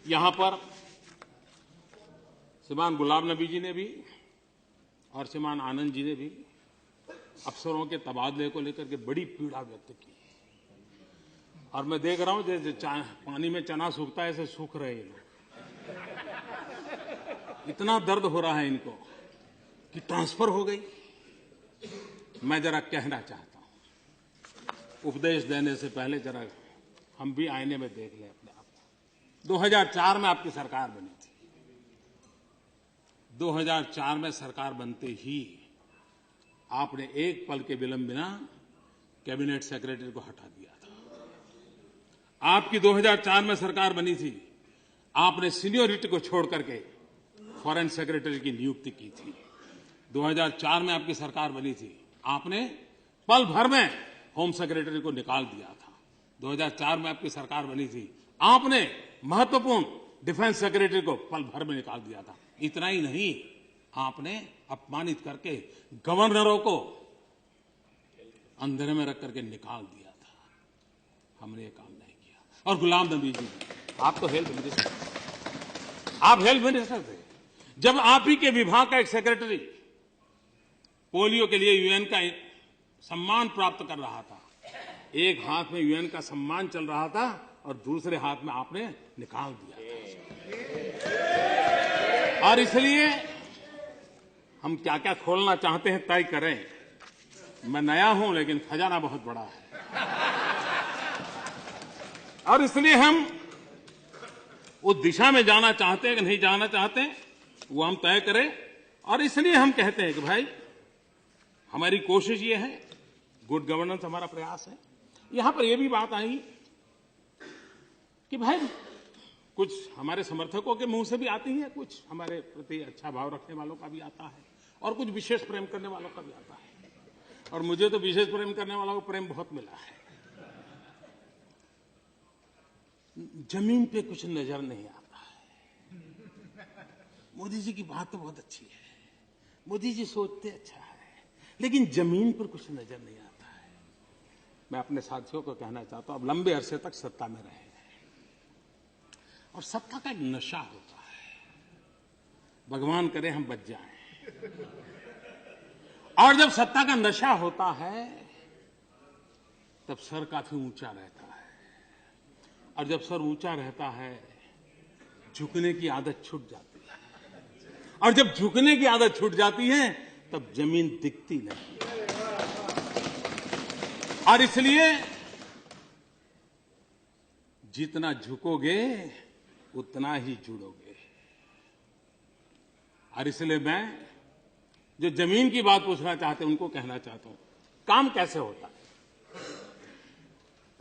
यहां पर श्रीमान गुलाम नबी जी ने भी और श्रीमान आनंद जी ने भी अफसरों के तबादले को लेकर के बड़ी पीड़ा व्यक्त की। और मैं देख रहा हूं जैसे पानी में चना सूखता है ऐसे सूख रहे हैं लोग। इतना दर्द हो रहा है इनको कि ट्रांसफर हो गई। मैं जरा कहना चाहता हूं, उपदेश देने से पहले जरा हम भी आईने में देख लें अपने आप को। 2004 में आपकी सरकार बनी थी। 2004 में सरकार बनते ही आपने एक पल के विलंब बिना कैबिनेट सेक्रेटरी को हटा दिया था। आपकी 2004 में सरकार बनी थी। आपने सीनियरिटी को छोड़ करके फॉरेन सेक्रेटरी की नियुक्ति की थी। 2004 में आपकी सरकार बनी थी। आपने पल भर में होम सेक्रेटरी को निकाल दिया था। 2004 में आपकी सरकार बनी थी। आपने महत्वपूर्ण डिफेंस सेक्रेटरी को पल भर में निकाल दिया था। इतना ही नहीं, आपने अपमानित करके गवर्नरों को अंधेरे में रख करके निकाल दिया था। हमने ये काम नहीं किया। और गुलाम नबी जी, आप तो हेल्थ मिनिस्टर, आप हेल्थ मिनिस्टर थे जब आप ही के विभाग का एक सेक्रेटरी पोलियो के लिए यूएन का सम्मान प्राप्त कर रहा था। एक हाथ में यूएन का सम्मान चल रहा था और दूसरे हाथ में आपने निकाल दिया था। और इसलिए हम क्या क्या खोलना चाहते हैं तय करें। मैं नया हूं लेकिन खजाना बहुत बड़ा है और इसलिए हम उस दिशा में जाना चाहते हैं कि नहीं जाना चाहते वो हम तय करें। और इसलिए हम कहते हैं कि भाई हमारी कोशिश ये है, गुड गवर्नेंस हमारा प्रयास है। यहां पर यह भी बात आई कि भाई कुछ हमारे समर्थकों के मुंह से भी आती है, कुछ हमारे प्रति अच्छा भाव रखने वालों का भी आता है और कुछ विशेष प्रेम करने वालों का भी आता है। और मुझे तो विशेष प्रेम करने वालों को प्रेम बहुत मिला है। जमीन पे कुछ नजर नहीं आता है। मोदी जी की बात तो बहुत अच्छी है, मोदी जी सोचते अच्छा है, लेकिन जमीन पर कुछ नजर नहीं आता है। मैं अपने साथियों को कहना चाहता हूं, अब लंबे अरसे तक सत्ता में रहे और सत्ता का एक नशा होता है, भगवान करे हम बच जाएं। और जब सत्ता का नशा होता है तब सर काफी ऊंचा रहता है और जब सर ऊंचा रहता है झुकने की आदत छूट जाती है और जब झुकने की आदत छूट जाती है तब जमीन दिखती नहीं। और इसलिए जितना झुकोगे उतना ही जुड़ोगे। और इसलिए मैं जो जमीन की बात पूछना चाहते हैं उनको कहना चाहता हूं, काम कैसे होता है।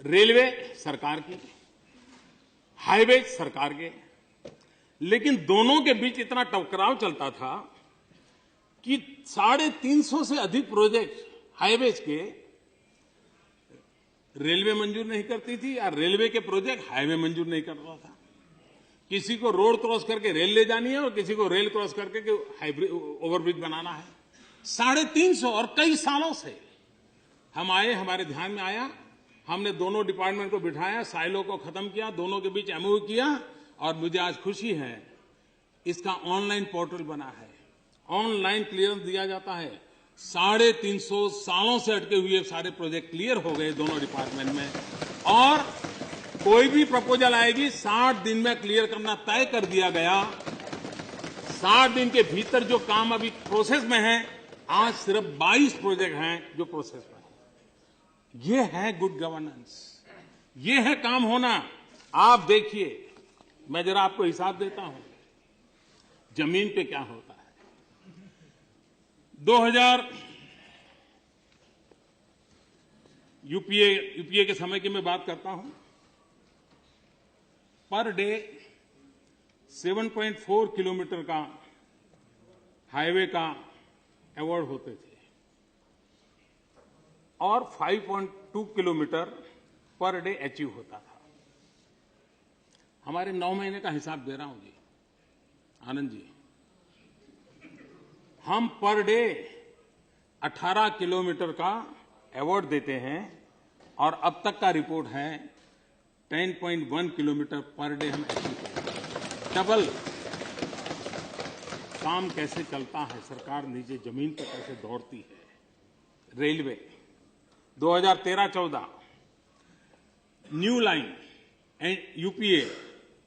रेलवे सरकार की, हाईवे सरकार के, लेकिन दोनों के बीच इतना टकराव चलता था कि 350 से अधिक प्रोजेक्ट हाईवेज के रेलवे मंजूर नहीं करती थी या रेलवे के प्रोजेक्ट हाईवे मंजूर नहीं कर रहा था। किसी को रोड क्रॉस करके रेल ले जानी है और किसी को रेल क्रॉस करके ओवरब्रिज बनाना है। 350 और कई सालों से हम आए, हमारे ध्यान में आया, हमने दोनों डिपार्टमेंट को बिठाया, साइलो को खत्म किया, दोनों के बीच एमओयू किया और मुझे आज खुशी है इसका ऑनलाइन पोर्टल बना है, ऑनलाइन क्लियरेंस दिया जाता है। 350 सालों से अटके हुए सारे प्रोजेक्ट क्लियर हो गए दोनों डिपार्टमेंट में। और कोई भी प्रपोजल आएगी 60 दिन में क्लियर करना तय कर दिया गया। 60 दिन के भीतर जो काम अभी प्रोसेस में है, आज सिर्फ 22 प्रोजेक्ट हैं जो प्रोसेस में है। ये है गुड गवर्नेंस, ये है काम होना। आप देखिए, मैं जरा आपको हिसाब देता हूं जमीन पे क्या होता है। 2000 यूपीए के समय की मैं बात करता हूं, पर डे 7.4 किलोमीटर का हाईवे का अवार्ड होते थे और 5.2 किलोमीटर पर डे अचीव होता था। हमारे 9 महीने का हिसाब दे रहा हूं जी, आनंद जी। हम पर डे 18 किलोमीटर का अवार्ड देते हैं और अब तक का रिपोर्ट है 10.1 किलोमीटर पर डे हम अचीव करेंगे। डबल काम कैसे चलता है, सरकार नीचे जमीन पर कैसे दौड़ती है। Railway 2013-14 new line and UPA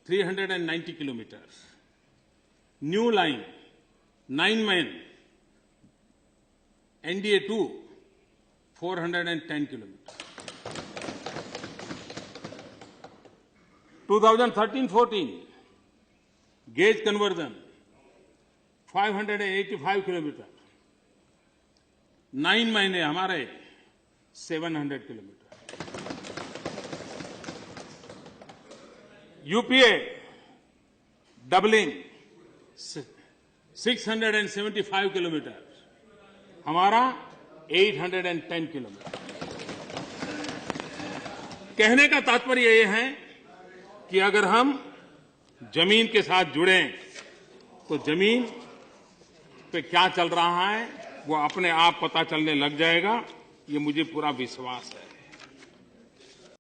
390 kilometre, new line 9 man NDA 2 410 kilometre. 2013-14 gauge conversion 585 kilometre, 9 महीने हमारे 700 किलोमीटर। यूपीए डबलिंग 675 किलोमीटर, हमारा 810 किलोमीटर। कहने का तात्पर्य यह है कि अगर हम जमीन के साथ जुड़ें तो जमीन पे क्या चल रहा है वो अपने आप पता चलने लग जाएगा, ये मुझे पूरा विश्वास है।